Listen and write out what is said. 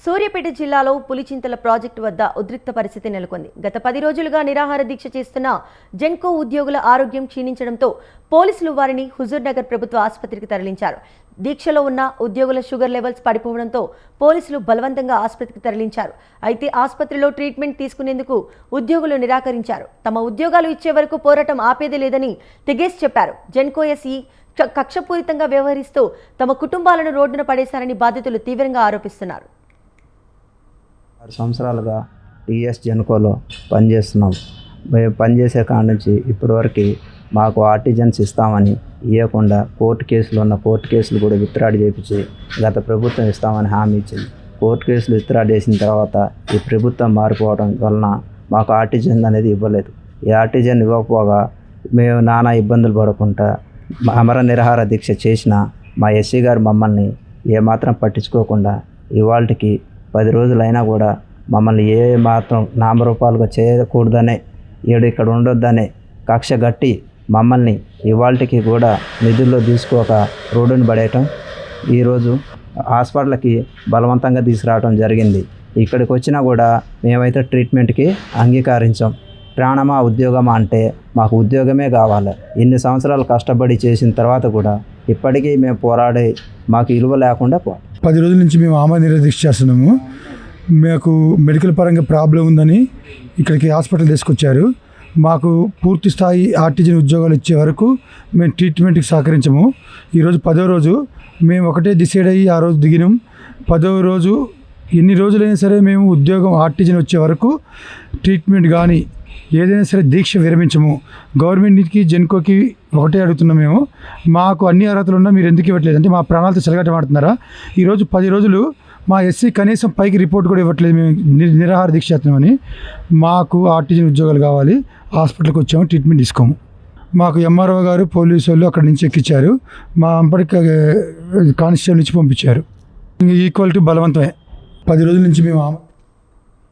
సూర్యాపేట జిల్లాలో పులిచింతల ప్రాజెక్టు వద్ద ఉద్రిక్త పరిస్థితి నెలకొంది. గత 10 రోజులుగా నిరాహార దీక్ష చేస్తున్న జెన్కో ఉద్యోగుల ఆరోగ్యం క్షీణించడంతో పోలీసులు వారిని హుజూర్నగర్ ప్రభుత్వ ఆసుపత్రికి తరలించారు. దీక్షలో ఉన్న ఉద్యోగుల షుగర్ లెవెల్స్ పడిపోవడంతో పోలీసులు బలవంతంగా ఆసుపత్రికి తరలించారు. అయితే ఆసుపత్రిలో ట్రీట్మెంట్ తీసుకునేందుకు ఉద్యోగులు నిరాకరించారు. తమ ఉద్యోగాలు ఇచ్చే వరకు పోరాటం ఆపేది లేదని తెగేసి చెప్పారు. జెన్కో ఎస్ఈ కక్షపూరితంగా వ్యవహరిస్తూ తమ కుటుంబాలను రోడ్డున పడేశారని బాధితులు తీవ్రంగా ఆరోపిస్తున్నారు. 6 సంవత్సరాలుగా టీఎస్ జెన్కోలో పనిచేస్తున్నాం. మేము పనిచేసే కాడ నుంచి ఇప్పటివరకు మాకు ఆర్టిజన్స్ ఇస్తామని ఇవ్వకుండా కోర్టు కేసులు కూడా విత్డ్రా చేయించి గత ప్రభుత్వం ఇస్తామని హామీ ఇచ్చింది. కోర్టు కేసులు విత్డ్రా చేసిన తర్వాత ఈ ప్రభుత్వం మారిపోవడం వలన మాకు ఆర్టిజన్ అనేది ఇవ్వలేదు. ఈ ఆర్టిజన్ ఇవ్వకపోగా మేము నానా ఇబ్బందులు పడకుండా అమర నిరాహార దీక్ష చేసిన మా ఎస్సీ గారు మమ్మల్ని ఏమాత్రం పట్టించుకోకుండా ఇవాళకి 10 రోజులైనా కూడా మమ్మల్ని ఏ మాత్రం నామరూపాలుగా చేయకూడదనే ఇక్కడ ఉండొద్దనే కక్ష గట్టి మమ్మల్ని ఇవాళకి కూడా నిధుల్లో తీసుకోక రోడ్డును పడేయటం, ఈరోజు హాస్పిటల్కి బలవంతంగా తీసుకురావడం జరిగింది. ఇక్కడికి వచ్చినా కూడా మేమైతే ట్రీట్మెంట్కి అంగీకరించాం. ప్రాణమా ఉద్యోగమా అంటే మాకు ఉద్యోగమే కావాలి. ఇన్ని సంవత్సరాలు కష్టపడి చేసిన తర్వాత కూడా ఇప్పటికీ మేము పోరాడి మాకు విలువ లేకుండా 10 రోజుల నుంచి మేము ఆమరణ నిరాహార దీక్ష చేస్తున్నాము. మాకు మెడికల్ పరంగా ప్రాబ్లం ఉందని ఇక్కడికి హాస్పిటల్ తీసుకొచ్చారు. మాకు పూర్తి స్థాయి ఆర్టిజన్ ఉద్యోగాలు ఇచ్చే వరకు మేము ట్రీట్మెంట్కి సహకరించము. ఈరోజు 10వ రోజు మేము ఒకటే డిసైడ్ అయ్యి ఆ రోజు దిగినాం. 10వ రోజు ఎన్ని రోజులైనా సరే మేము ఉద్యోగం ఆర్టిజన్ వచ్చే వరకు ట్రీట్మెంట్ కానీ ఏదైనా సరే దీక్ష విరమించము. గవర్నమెంట్కి జెన్కోకి ఒకటే అడుగుతున్నాం, మేము మాకు అన్ని అర్హతలు ఉన్నా మీరు ఎందుకు ఇవ్వట్లేదు అంటే మా ప్రాణాలతో చెలగట్టమాడుతున్నారా? ఈరోజు 10 రోజులు మా ఎస్సీ కనీసం పైకి రిపోర్ట్ కూడా ఇవ్వట్లేదు. మేము నిరాహార దీక్ష చేస్తున్నామని. మాకు ఆర్టిజన్ ఉద్యోగాలు కావాలి. హాస్పిటల్కి వచ్చాము, ట్రీట్మెంట్ తీసుకోము. మాకు ఎంఆర్ఓ గారు పోలీసు వాళ్ళు అక్కడి నుంచి ఎక్కించారు. మా అంపటికి కానిస్టేబుల్ నుంచి పంపించారు. ఈక్వాలిటీ బలవంతమే. 10 రోజుల నుంచి మేము